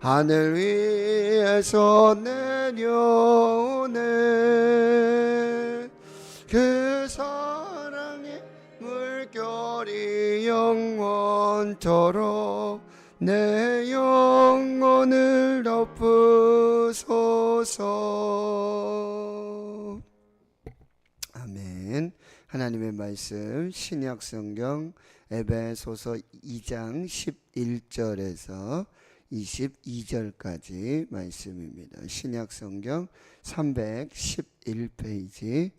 하늘 위에서 내려오네. 그 사랑의 물결이 영원토록 내 영혼을 덮으소서. 아멘. 하나님의 말씀 신약 성경 에베소서 2장 11절에서 22절까지 말씀입니다. 신약 성경 311페이지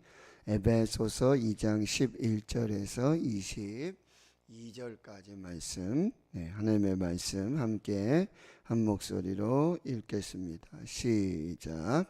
에베소서 2장 11절에서 22절까지 말씀, 하나님의 말씀 함께 한 목소리로 읽겠습니다. 시작.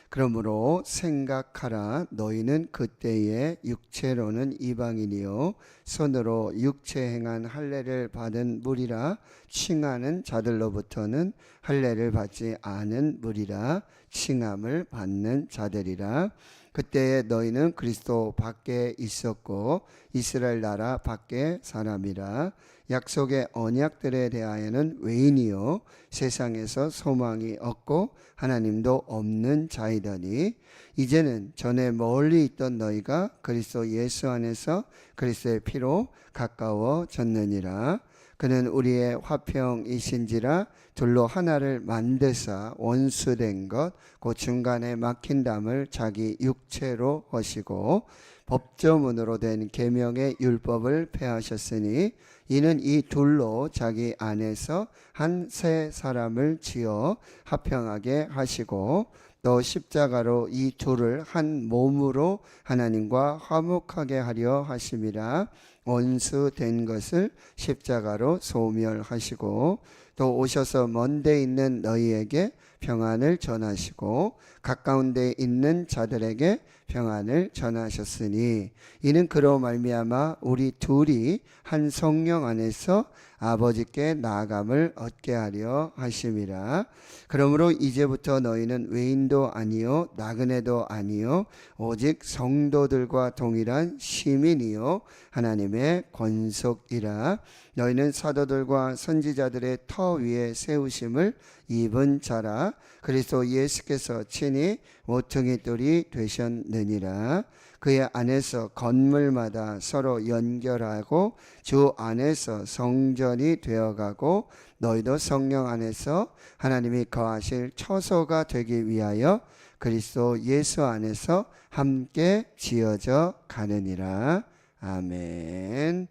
그러므로 생각하라. 너희는 그때에 육체로는 이방인이요 손으로 육체 행한 할례를 받은 무리라 칭하는 자들로부터는 할례를 받지 않은 무리라 칭함을 받는 자들이라. 그때에 너희는 그리스도 밖에 있었고 이스라엘 나라 밖에 사람이라. 약속의 언약들에 대하여는 외인이요 세상에서 소망이 없고 하나님도 없는 자이더니 이제는 전에 멀리 있던 너희가 그리스도 예수 안에서 그리스도의 피로 가까워졌느니라. 그는 우리의 화평이신지라 둘로 하나를 만드사 원수된 것 그 중간에 막힌 담을 자기 육체로 하시고 법조문으로 된 계명의 율법을 폐하셨으니 이는 이 둘로 자기 안에서 한 새 사람을 지어 화평하게 하시고 또 십자가로 이 둘을 한 몸으로 하나님과 화목하게 하려 하심이라. 원수된 것을 십자가로 소멸하시고 또 오셔서 먼 데 있는 너희에게 평안을 전하시고 가까운 데 있는 자들에게 평안을 전하셨으니 이는 그로 말미암아 우리 둘이 한 성령 안에서 아버지께 나아감을 얻게 하려 하심이라. 그러므로 이제부터 너희는 외인도 아니요 나그네도 아니요 오직 성도들과 동일한 시민이요 하나님의 권속이라. 너희는 사도들과 선지자들의 터 위에 세우심을 입은 자라. 그리스도 예수께서 친히 모퉁이 돌이 되셨느니라. 그의 안에서 건물마다 서로 연결하고 주 안에서 성전이 되어가고 너희도 성령 안에서 하나님이 거하실 처소가 되기 위하여 그리스도 예수 안에서 함께 지어져 가느니라. 아멘.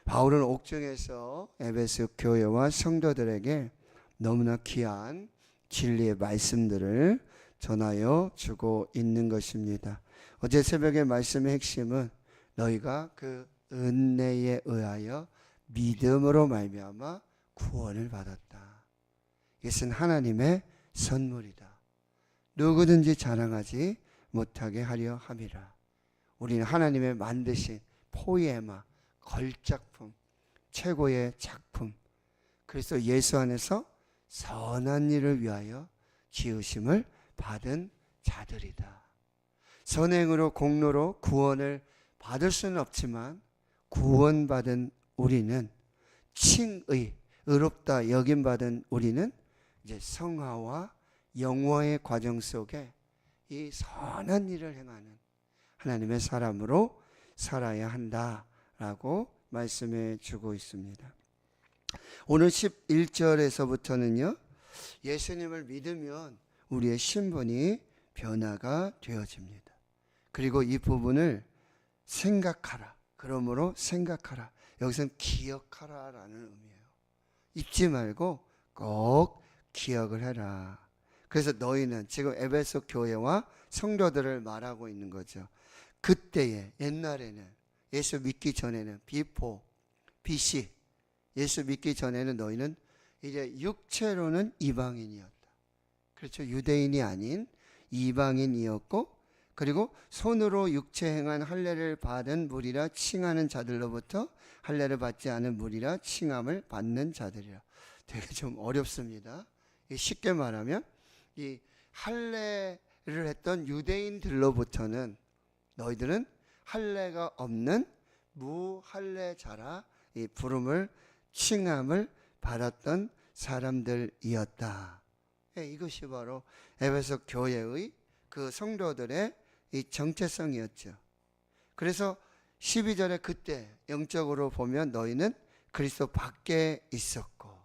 바울은 옥중에서 에베소 교회와 성도들에게 너무나 귀한 진리의 말씀들을 전하여 주고 있는 것입니다. 어제 새벽의 말씀의 핵심은 너희가 그 은혜에 의하여 믿음으로 말미암아 구원을 받았다. 이것은 하나님의 선물이다. 누구든지 자랑하지 못하게 하려 함이라. 우리는 하나님의 만드신 포에마, 걸작품, 최고의 작품, 그래서 예수 안에서 선한 일을 위하여 지으심을 받은 자들이다. 선행으로 공로로 구원을 받을 수는 없지만 구원받은 우리는 칭의, 의롭다 여김받은 우리는 이제 성화와 영화의 과정 속에 이 선한 일을 행하는 하나님의 사람으로 살아야 한다라고 말씀해 주고 있습니다. 오늘 11절에서부터는요, 예수님을 믿으면 우리의 신분이 변화가 되어집니다. 그리고 이 부분을 생각하라. 그러므로 생각하라. 여기서는 기억하라라는 의미예요. 잊지 말고 꼭 기억을 해라. 그래서 너희는 지금 에베소 교회와 성도들을 말하고 있는 거죠. 그때에 옛날에는 예수 믿기 전에는 BC 예수 믿기 전에는 너희는 이제 육체로는 이방인이었다. 그렇죠. 유대인이 아닌 이방인이었고 그리고 손으로 육체 행한 할례를 받은 무리라 칭하는 자들로부터 할례를 받지 않은 무리라 칭함을 받는 자들이라. 되게 좀 어렵습니다. 쉽게 말하면 이 할례를 했던 유대인들로부터는 너희들은 할례가 없는 무할례자라 이 부름을 칭함을 받았던 사람들이었다. 이것이 바로 에베소 교회의 그 성도들의 이 정체성이었죠. 그래서 12절에 그때 영적으로 보면 너희는 그리스도 밖에 있었고,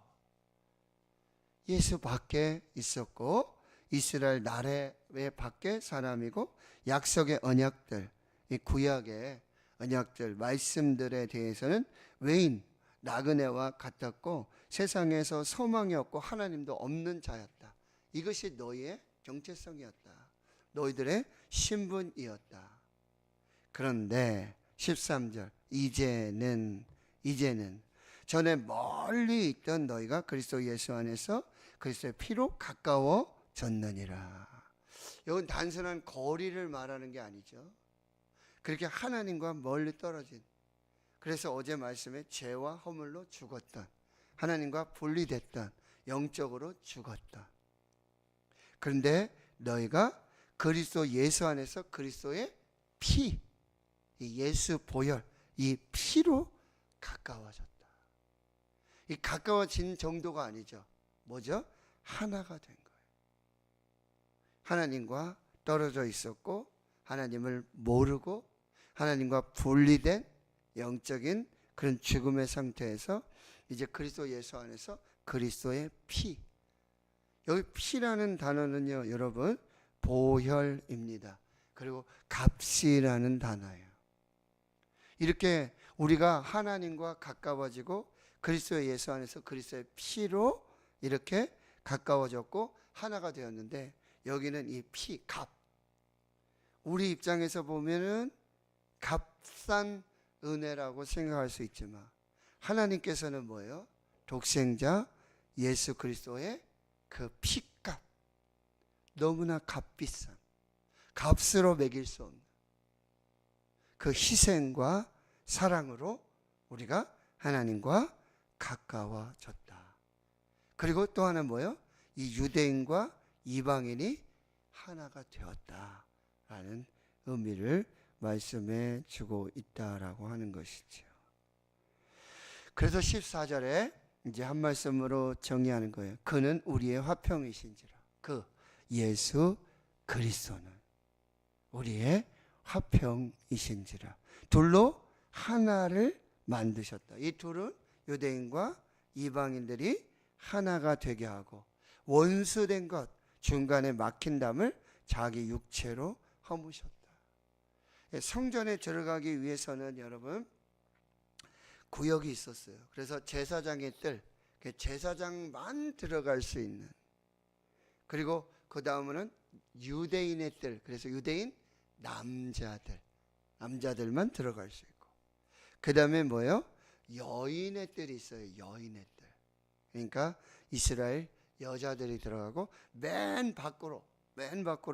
예수 밖에 있었고, 이스라엘 나라의 밖에 사람이고, 약속의 언약들, 이 구약의 언약들, 말씀들에 대해서는 외인, 나그네와 같았고, 세상에서 소망이 없고 하나님도 없는 자였다. 이것이 너희의 정체성이었다. 너희들의 신분이었다. 그런데 13절, 이제는 전에 멀리 있던 너희가 그리스도 예수 안에서 그리스도의 피로 가까워졌느니라. 이건 단순한 거리를 말하는 게 아니죠. 그렇게 하나님과 멀리 떨어진, 그래서 어제 말씀에 죄와 허물로 죽었던, 하나님과 분리됐던, 영적으로 죽었던, 그런데 너희가 그리스도 예수 안에서 그리스도의 피, 이 예수 보혈, 이 피로 가까워졌다. 이 가까워진 정도가 아니죠. 뭐죠? 하나가 된 거예요. 하나님과 떨어져 있었고, 하나님을 모르고, 하나님과 분리된 영적인 그런 죽음의 상태에서 이제 그리스도 예수 안에서 그리스도의 피, 여기 피라는 단어는요, 여러분, 보혈입니다. 그리고 값이라는 단어예요. 이렇게 우리가 하나님과 가까워지고 그리스도 예수 안에서 그리스도의 피로 이렇게 가까워졌고 하나가 되었는데, 여기는 이 피, 값, 우리 입장에서 보면은 값싼 은혜라고 생각할 수 있지만, 하나님께서는 뭐예요? 독생자 예수 그리스도의 그 피값, 너무나 값비싼, 값으로 매길 수 없는 그 희생과 사랑으로 우리가 하나님과 가까워졌다. 그리고 또 하나 뭐예요? 이 유대인과 이방인이 하나가 되었다라는 의미를 말씀해 주고 있다라고 하는 것이죠. 그래서 14절에 이제 한 말씀으로 정리하는 거예요. 그는 우리의 화평이신지라. 그 예수 그리스도는 우리의 화평이신지라. 둘로 하나를 만드셨다. 이 둘은 유대인과 이방인들이 하나가 되게 하고, 원수된 것, 중간에 막힌 담을 자기 육체로 허무셨다. 성전에 들어가기 위해서는 여러분 구역이 있었어요. 그래서 제사장의 뜰, 제사장만 들어갈 수 있는, 그리고 그 다음은 유대인의 뜰, 그래서 유대인 남자들만 들어갈 수 있고, 그 다음에 뭐예요? 여인의 뜰이 있어요. 여인의 뜰. 그러니까 이스라엘 여자들이 들어가고, 맨 밖으로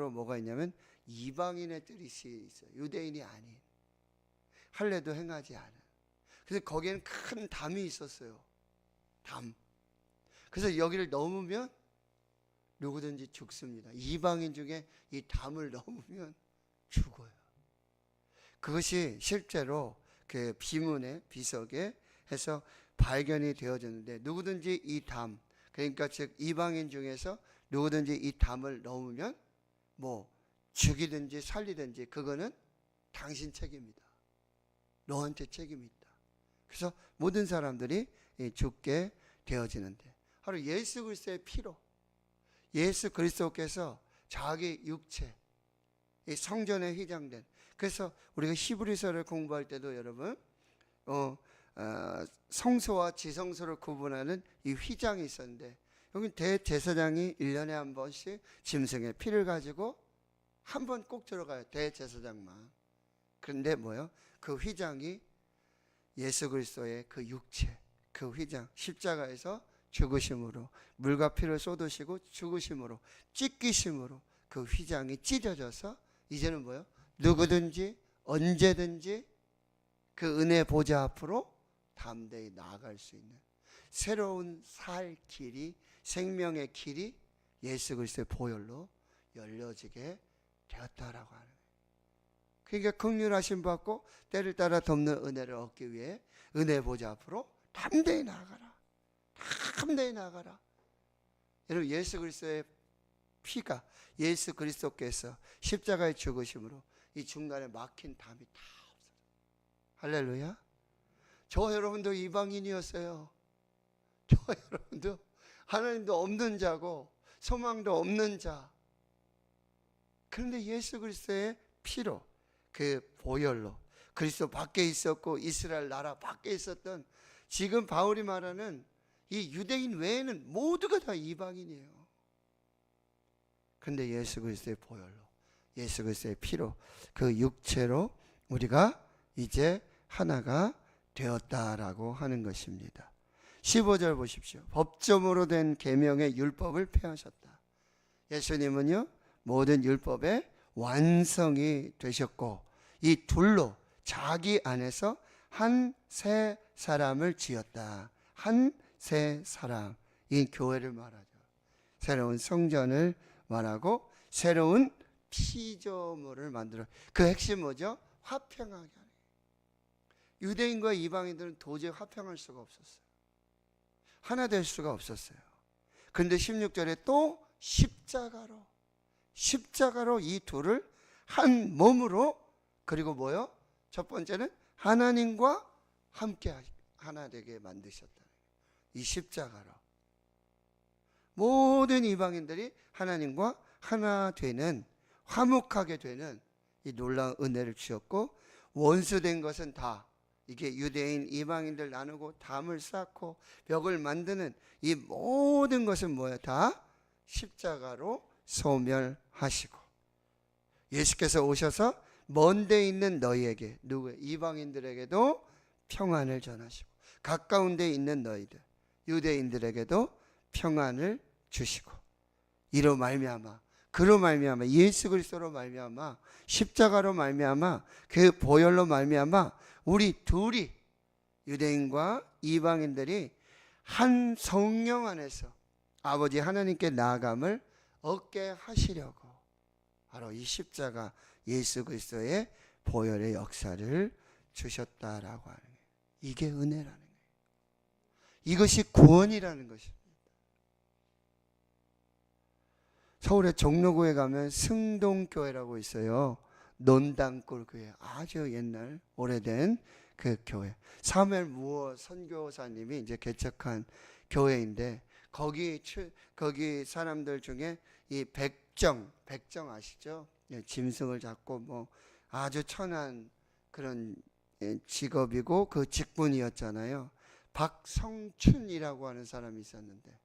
뭐가 있냐면 이방인의 뜰이 있어요. 유대인이 아닌, 할례도 행하지 않은. 그래서 거기에는 큰 담이 있었어요. 담. 그래서 여기를 넘으면 누구든지 죽습니다. 이방인 중에 이 담을 넘으면 죽어요. 그것이 실제로 그 비문에, 비석에 해서 발견이 되어졌는데, 누구든지 이 담, 그러니까 즉 이방인 중에서 누구든지 이 담을 넘으면 뭐 죽이든지 살리든지 그거는 당신 책임이다. 너한테 책임이 있다. 그래서 모든 사람들이 죽게 되어지는데, 바로 예수 그리스도의 피로, 예수 그리스도께서 자기 육체, 이 성전에 휘장된, 그래서 우리가 히브리서를 공부할 때도 여러분 성소와 지성소를 구분하는 이 휘장이 있었는데, 여기 대제사장이 1년에 한 번씩 짐승의 피를 가지고 한 번 꼭 들어가요. 대제사장만. 그런데 뭐요? 그 휘장이 예수 그리스도의 그 육체, 그 휘장, 십자가에서 죽으심으로, 물과 피를 쏟으시고 죽으심으로, 찢기심으로 그 휘장이 찢어져서 이제는 뭐요? 누구든지 언제든지 그 은혜 보좌 앞으로 담대히 나아갈 수 있는 새로운 살 길이, 생명의 길이 예수 그리스도의 보혈로 열려지게 되었다라고 하는 거예요. 그러니까 긍휼하심 받고 때를 따라 덮는 은혜를 얻기 위해 은혜 보좌 앞으로 담대히 나아가라. 담대히 나아가라. 여러분, 예수 그리스도의 피가 예수 그리스도께서 십자가의 죽으심으로 이 중간에 막힌 담이 다 없어요. 할렐루야. 저 여러분도 이방인이었어요. 저 여러분도 하나님도 없는 자고 소망도 없는 자. 그런데 예수 그리스도의 피로, 그 보혈로 그리스도 밖에 있었고 이스라엘 나라 밖에 있었던, 지금 바울이 말하는 이 유대인 외에는 모두가 다 이방인이에요. 그런데 예수 그리스도의 보혈로, 예수 그리스도의 피로, 그 육체로 우리가 이제 하나가 되었다라고 하는 것입니다. 15절 보십시오. 법정으로 된 계명의 율법을 폐하셨다. 예수님은요 모든 율법의 완성이 되셨고, 이 둘로 자기 안에서 한 새 사람을 지었다. 한 새 사람, 이 교회를 말하죠. 새로운 성전을 말하고 새로운 피조물을 만들어. 그 핵심 뭐죠? 화평하게 하는. 유대인과 이방인들은 도저히 화평할 수가 없었어요. 하나 될 수가 없었어요. 그런데 16절에 또 십자가로 이 둘을 한 몸으로, 그리고 뭐요? 첫 번째는 하나님과 함께 하나 되게 만드셨다. 이 십자가로 모든 이방인들이 하나님과 하나 되는, 화목하게 되는 이 놀라운 은혜를 주셨고, 원수된 것은 다, 이게 유대인 이방인들 나누고 담을 쌓고 벽을 만드는 이 모든 것은 뭐예요? 다 십자가로 소멸하시고, 예수께서 오셔서 먼 데 있는 너희에게, 누구? 이방인들에게도 평안을 전하시고, 가까운 데 있는 너희들 유대인들에게도 평안을 주시고, 이로 말미암아, 그로 말미암아, 예수 그리스도로 말미암아, 십자가로 말미암아, 그 보혈로 말미암아 우리 둘이, 유대인과 이방인들이 한 성령 안에서 아버지 하나님께 나아감을 얻게 하시려고 바로 이 십자가 예수 그리스도의 보혈의 역사를 주셨다라고 하는 거예요. 이게 은혜라는 거예요. 이것이 구원이라는 것입니다. 서울의 종로구에 가면 승동교회라고 있어요. 논당골 교회, 아주 옛날 오래된 그 교회. 사무엘 무어 선교사님이 이제 개척한 교회인데, 거기 사람들 중에 이 백정 아시죠? 예, 짐승을 잡고 뭐 아주 천한 그런 직업이고 그 직분이었잖아요. 박성춘이라고 하는 사람이 있었는데,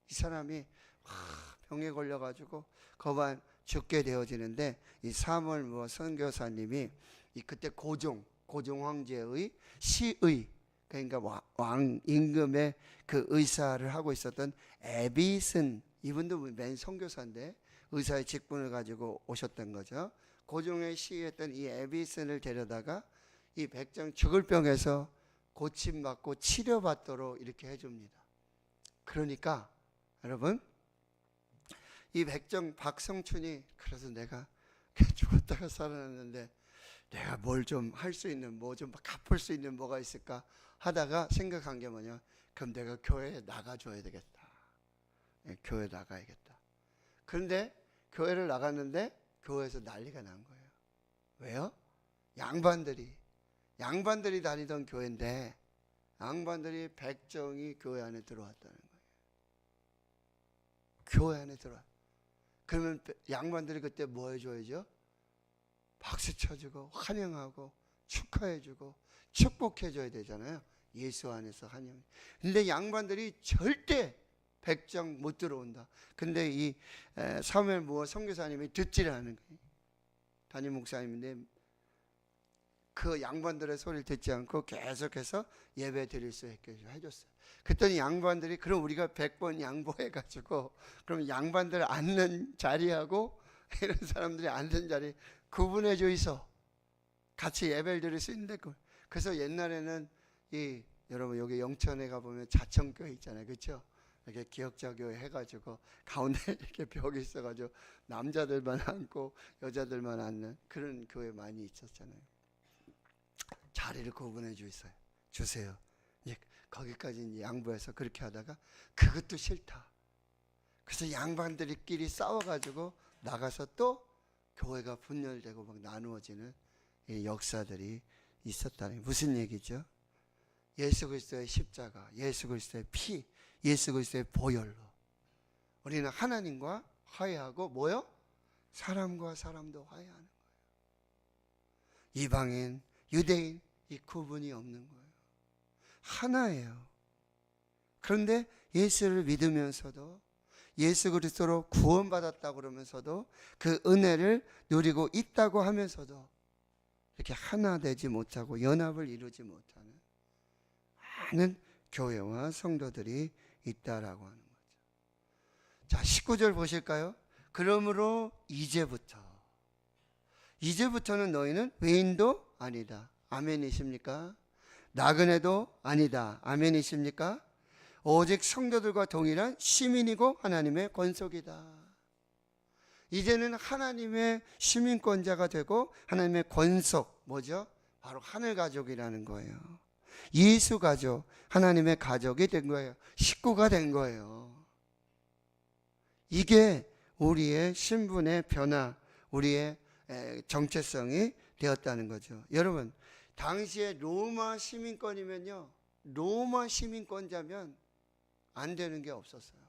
이 사람이 병에 걸려가지고 거반 죽게 되어지는데, 이 사무엘 무어 선교사님이 이 그때 고종 황제의 시의, 그러니까 왕 임금의 그 의사를 하고 있었던 에비슨, 이분도 맨 선교사인데 의사의 직분을 가지고 오셨던 거죠. 고종의 시했던 이 에비슨을 데려다가 이 백정 죽을 병에서 고침받고 치료받도록 이렇게 해줍니다. 그러니까 여러분, 이 백정 박성춘이, 그래서 내가 죽었다가 살아났는데 내가 뭘 좀 할 수 있는, 뭐 좀 갚을 수 있는 뭐가 있을까 하다가 생각한 게 뭐냐, 그럼 내가 교회에 나가줘야 되겠다. 교회 나가야겠다. 그런데 교회를 나갔는데 교회에서 난리가 난 거예요. 왜요? 양반들이 다니던 교회인데 양반들이 백정이 교회 안에 들어왔다는 거예요. 교회 안에 들어와. 그러면 양반들이 그때 뭐 해줘야죠? 박수 쳐주고 환영하고 축하해주고 축복해줘야 되잖아요. 예수 안에서 환영. 근데 양반들이 절대 백정 못 들어온다. 근데 이 사무엘 무어 선교사님이 듣지를 않은 거예요. 담임 목사님인데 그 양반들의 소리를 듣지 않고 계속해서 예배 드릴 수 있게 해줬어요. 그랬더니 양반들이, 그럼 우리가 100번 양보해가지고 그럼 양반들 앉는 자리하고 이런 사람들이 앉는 자리 구분해 주이소. 같이 예배를 드릴 수 있는데, 그래서 옛날에는 이 여러분 여기 영천에 가보면 자청교회 있잖아요, 그렇죠? 이렇게 기억자교회 해가지고 가운데 이렇게 벽이 있어가지고 남자들만 앉고 여자들만 앉는 그런 교회 많이 있었잖아요. 자리를 구분해 주세요. 이제 거기까지 이제 양보해서 그렇게 하다가 그것도 싫다. 그래서 양반들끼리 싸워가지고 나가서 또 교회가 분열되고 막 나누어지는 이 역사들이 있었다는, 무슨 얘기죠? 예수 그리스도의 십자가, 예수 그리스도의 피, 예수 그리스도의 보혈로 우리는 하나님과 화해하고 뭐요? 사람과 사람도 화해하는 거예요. 이방인, 유대인 이 구분이 없는 거예요. 하나예요. 그런데 예수를 믿으면서도 예수 그리스도로 구원받았다고 그러면서도 그 은혜를 누리고 있다고 하면서도 이렇게 하나 되지 못하고 연합을 이루지 못하는 많은 교회와 성도들이 있다라고 하는 거죠. 자, 19절 보실까요? 그러므로 이제부터는 너희는 외인도 아니다. 아멘이십니까? 나그네도 아니다. 아멘이십니까? 오직 성도들과 동일한 시민이고 하나님의 권속이다. 이제는 하나님의 시민권자가 되고 하나님의 권속, 뭐죠? 바로 하늘 가족이라는 거예요. 예수 가족, 하나님의 가족이 된 거예요. 식구가 된 거예요. 이게 우리의 신분의 변화, 우리의 정체성이 되었다는 거죠. 여러분, 당시에 로마 시민권이면요, 로마 시민권자면 안 되는 게 없었어요.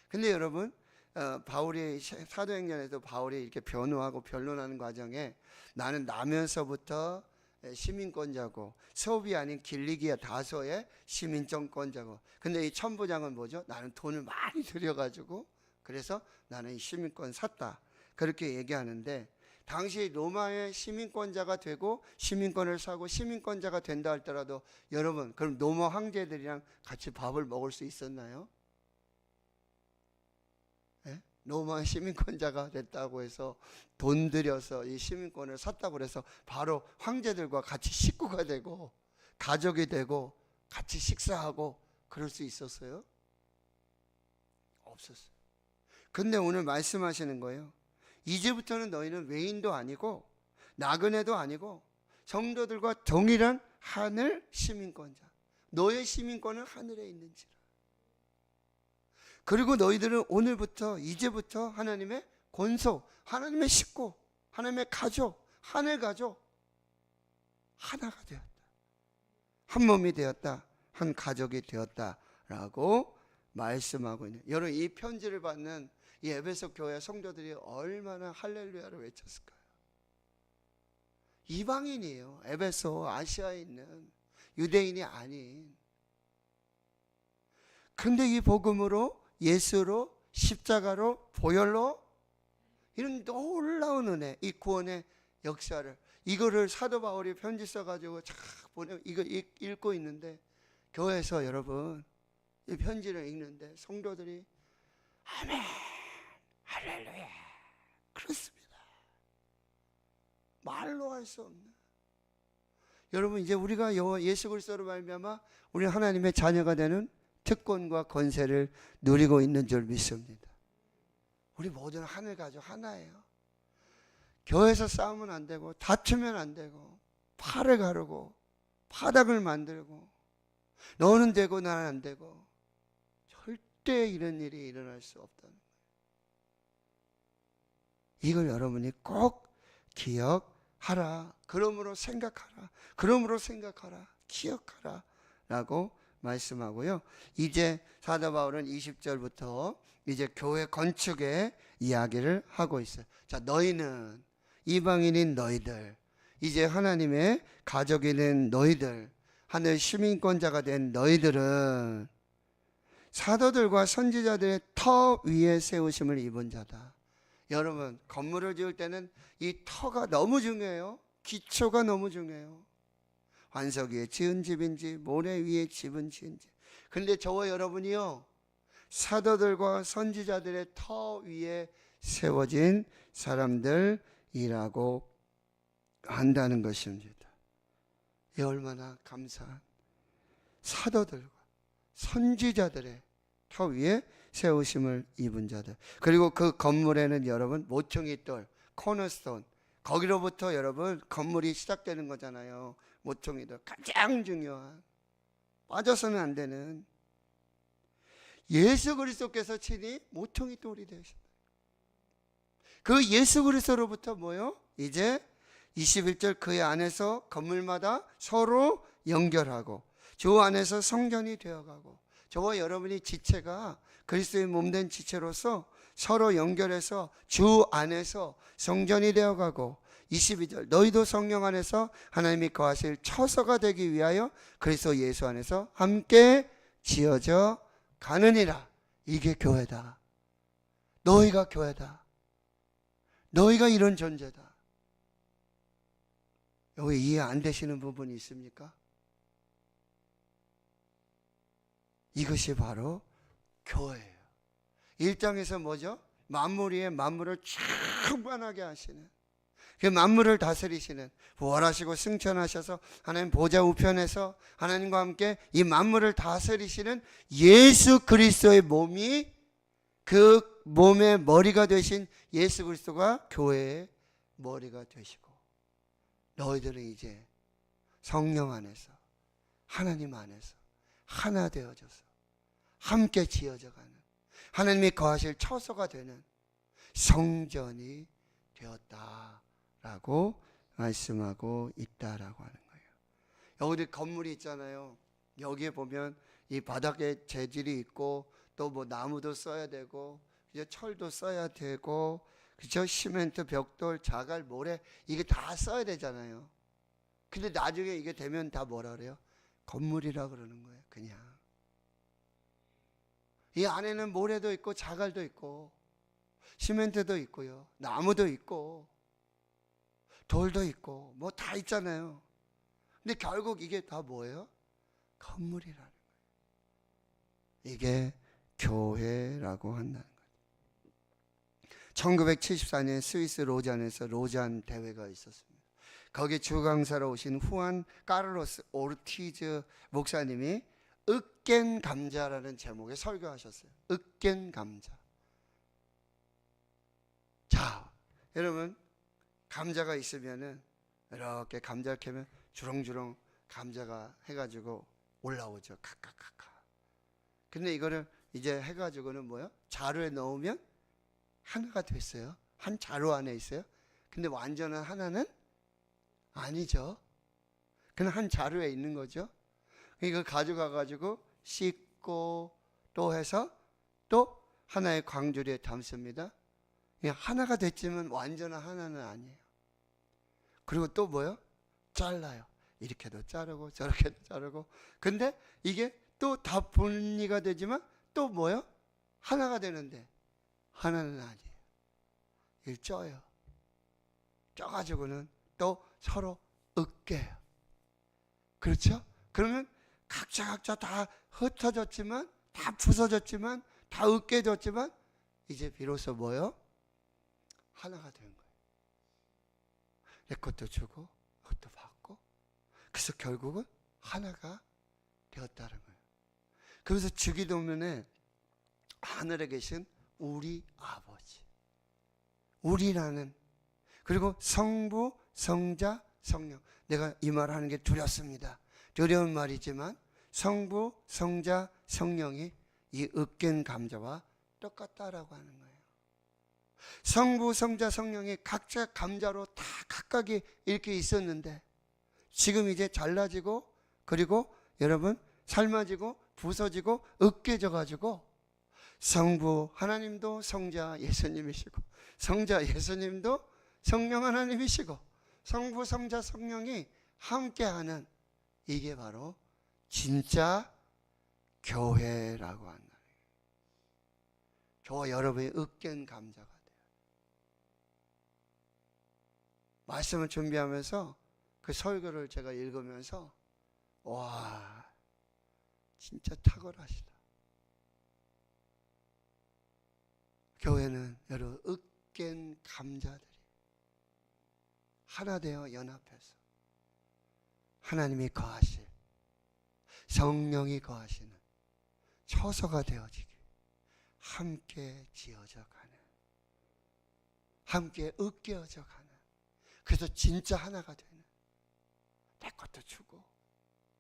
근데 여러분, 바울이 사도행전에도 바울이 이렇게 변호하고 변론하는 과정에 나는 나면서부터 시민권자고 서업이 아닌 길리기아 다소의 시민권자고, 근데 이 천부장은 뭐죠? 나는 돈을 많이 들여가지고 그래서 나는 이 시민권 샀다, 그렇게 얘기하는데, 당시 로마의 시민권자가 되고 시민권을 사고 시민권자가 된다 할더라도 여러분, 그럼 로마 황제들이랑 같이 밥을 먹을 수 있었나요? 네? 로마 시민권자가 됐다고 해서 돈 들여서 이 시민권을 샀다고 해서 바로 황제들과 같이 식구가 되고 가족이 되고 같이 식사하고 그럴 수 있었어요? 없었어요. 근데 오늘 말씀하시는 거예요. 이제부터는 너희는 외인도 아니고 나그네도 아니고 성도들과 동일한 하늘 시민권자. 너의 시민권은 하늘에 있는지라. 그리고 너희들은 오늘부터, 이제부터 하나님의 권속, 하나님의 식구, 하나님의 가족, 하늘 가족, 하나가 되었다. 한 몸이 되었다. 한 가족이 되었다라고 말씀하고 있는. 여러분, 이 편지를 받는 이 에베소 교회 성도들이 얼마나 할렐루야를 외쳤을까요? 이방인이에요. 에베소 아시아에 있는 유대인이 아닌. 그런데 이 복음으로, 예수로, 십자가로, 보혈로 이런 놀라운 은혜, 이 구원의 역사를, 이거를 사도 바울이 편지 써가지고 쫙 보내, 이거 읽고 있는데, 교회에서 여러분 이 편지를 읽는데 성도들이 아멘, 할렐루야, 그렇습니다. 말로 할 수 없는. 여러분, 이제 우리가 예수 그리스도로 말미암아 우리 하나님의 자녀가 되는 특권과 권세를 누리고 있는 줄 믿습니다. 우리 모두는 하늘 가족 하나예요. 교회에서 싸우면 안 되고 다투면 안 되고 팔을 가르고 바닥을 만들고 너는 되고 나는 안 되고 절대 이런 일이 일어날 수 없다는 거예요. 이걸 여러분이 꼭 기억하라. 그러므로 생각하라. 그러므로 생각하라. 기억하라 라고 말씀하고요. 이제 사도 바울은 20절부터 이제 교회 건축의 이야기를 하고 있어요. 자, 너희는, 이방인인 너희들, 이제 하나님의 가족이 된 너희들, 하늘 시민권자가 된 너희들은 사도들과 선지자들의 터 위에 세우심을 입은 자다. 여러분, 건물을 지을 때는 이 터가 너무 중요해요. 기초가 너무 중요해요. 환석 위에 지은 집인지 모래 위에 집은 지은지. 그런데 저와 여러분이요, 사도들과 선지자들의 터 위에 세워진 사람들이라고 한다는 것입니다. 이 얼마나 감사한, 사도들과 선지자들의 터 위에 세우심을 입은 자들. 그리고 그 건물에는 여러분 모퉁이 돌, 코너스톤, 거기로부터 여러분 건물이 시작되는 거잖아요. 모퉁이 돌, 가장 중요한, 빠져서는 안 되는. 예수 그리스도께서 친히 모퉁이 돌이 되셨다. 그 예수 그리스도로부터 뭐요? 이제 21절 그의 안에서 건물마다 서로 연결하고 주 안에서 성전이 되어가고, 저와 여러분이 지체가 그리스도의 몸된 지체로서 서로 연결해서 주 안에서 성전이 되어가고, 22절 너희도 성령 안에서 하나님이 거하실 처소가 되기 위하여 그리스도 예수 안에서 함께 지어져 가느니라. 이게 교회다. 너희가 교회다. 너희가 이런 존재다. 여기 이해 안 되시는 부분이 있습니까? 이것이 바로 교회예요. 1장에서 뭐죠? 만물 위에 만물을 충만하게 하시는, 그 만물을 다스리시는, 부활하시고 승천하셔서 하나님 보좌 우편에서 하나님과 함께 이 만물을 다스리시는 예수 그리스도의 몸이, 그 몸의 머리가 되신 예수 그리스도가 교회의 머리가 되시고, 너희들은 이제 성령 안에서 하나님 안에서 하나 되어져서 함께 지어져 가는, 하나님이 거하실 처소가 되는 성전이 되었다라고 말씀하고 있다라고 하는 거예요. 여기 건물이 있잖아요. 여기에 보면 이 바닥에 재질이 있고, 또 뭐 나무도 써야 되고, 이제 철도 써야 되고, 그죠? 시멘트, 벽돌, 자갈, 모래, 이게 다 써야 되잖아요. 근데 나중에 이게 되면 다 뭐라 그래요? 건물이라 그러는 거예요. 그냥 이 안에는 모래도 있고 자갈도 있고 시멘트도 있고요, 나무도 있고 돌도 있고 뭐 다 있잖아요. 근데 결국 이게 다 뭐예요? 건물이라는 거예요. 이게 교회라고 한다는 거예요. 1974년 스위스 로잔에서 로잔 대회가 있었습니다. 거기 주강사로 오신 후안 카를로스 오르티즈 목사님이 으깬 감자라는 제목의 설교하셨어요. 으깬 감자. 자, 여러분, 감자가 있으면은 이렇게 감자를 캐면 주렁주렁 감자가 해가지고 올라오죠. 카카카카. 근데 이거를 이제 해가지고는 뭐요? 자루에 넣으면 하나가 됐어요. 한 자루 안에 있어요. 근데 완전한 하나는 아니죠. 그냥 한 자루에 있는 거죠. 이거 가져가가지고 씻고 또 해서 또 하나의 광주리에 담습니다. 그냥 하나가 됐지만 완전한 하나는 아니에요. 그리고 또 뭐요? 잘라요. 이렇게도 자르고 저렇게도 자르고. 근데 이게 또 다 분리가 되지만 또 뭐요? 하나가 되는데 하나는 아니에요. 이걸 쪄요. 쪄가지고는 또 서로 으깨요. 그렇죠? 그러면 각자 다 흩어졌지만, 다 부서졌지만, 다 으깨졌지만 이제 비로소 뭐요? 하나가 된 거예요. 내 것도 주고 그것도 받고, 그래서 결국은 하나가 되었다는 거예요. 그래서 주기도문에 하늘에 계신 우리 아버지, 우리라는, 그리고 성부, 성자, 성령. 내가 이 말을 하는 게 두렵습니다. 두려운 말이지만 성부, 성자, 성령이 이 으깬 감자와 똑같다라고 하는 거예요. 성부, 성자, 성령이 각자 감자로 다 각각이 이렇게 있었는데 지금 이제 잘라지고, 그리고 여러분 삶아지고 부서지고 으깨져 가지고 성부 하나님도 성자 예수님이시고, 성자 예수님도 성령 하나님이시고, 성부, 성자, 성령이 함께하는, 이게 바로 진짜 교회라고 한다. 저와 여러분이 으깬 감자가 돼요. 말씀을 준비하면서 그 설교를 제가 읽으면서 와, 진짜 탁월하시다. 교회는 여러분 으깬 감자들이 하나 되어 연합해서 하나님이 거하실, 성령이 거하시는 처소가 되어지기, 함께 지어져 가는, 함께 으깨어져 가는, 그래서 진짜 하나가 되는, 내 것도 주고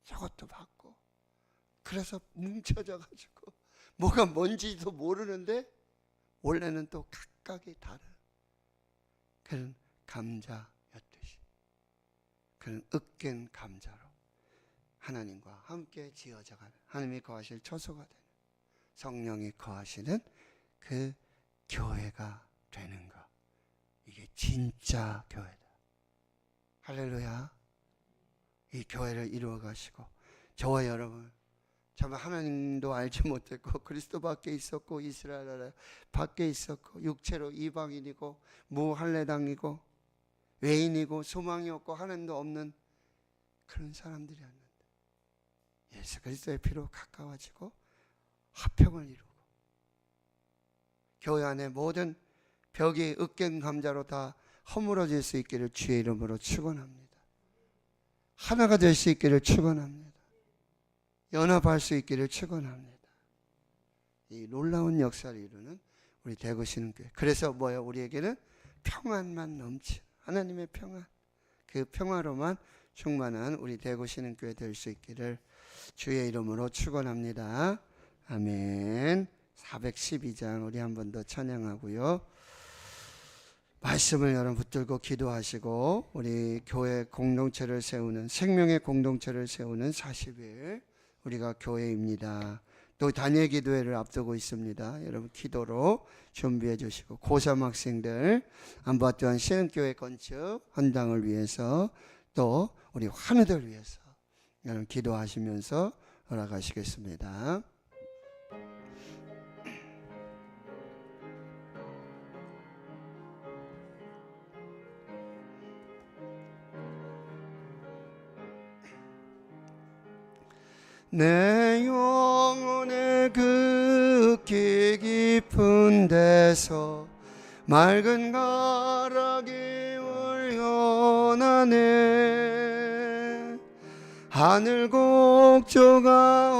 저것도 받고, 그래서 뭉쳐져 가지고 뭐가 뭔지도 모르는데 원래는 또 각각이 다른 그런 감자였듯이, 그런 으깬 감자로 하나님과 함께 지어져가는, 하나님이 거하실 처소가 되는, 성령이 거하시는 그 교회가 되는 것, 이게 진짜 교회다. 할렐루야. 이 교회를 이루어 가시고, 저와 여러분, 정말 하나님도 알지 못했고 그리스도 밖에 있었고 이스라엘 나라 밖에 있었고 육체로 이방인이고 무할례당이고 외인이고 소망이 없고 하나님도 없는 그런 사람들이었는데, 예수 그리스도의 피로 가까워지고 화평을 이루고 교회 안에 모든 벽이 으깬 감자로 다 허물어질 수 있기를 주의 이름으로 축원합니다. 하나가 될 수 있기를 축원합니다. 연합할 수 있기를 축원합니다. 이 놀라운 역사를 이루는 우리 대구 신흥교회. 그래서 뭐예요? 우리에게는 평안만 넘치는 하나님의 평안, 그 평화로만 충만한 우리 대구 신흥교회 될 수 있기를 주의 이름으로 축원합니다. 아멘. 412장 우리 한 번 더 찬양하고요. 말씀을 여러분 붙들고 기도하시고 우리 교회 공동체를 세우는, 생명의 공동체를 세우는 40일 우리가 교회입니다. 또 단일 기도회를 앞두고 있습니다. 여러분 기도로 준비해 주시고, 고3 학생들 안바 또한 신흥교회 건축 헌당을 위해서, 또 우리 환우들 위해서 여러분 기도하시면서 돌아가시겠습니다. 내 영혼의 극히 깊은 데서 맑은 가락이 울려나네. 하늘 곡조가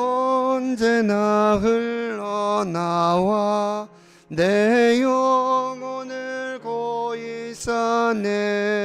언제나 흘러나와 내 영혼을 고이 싸네.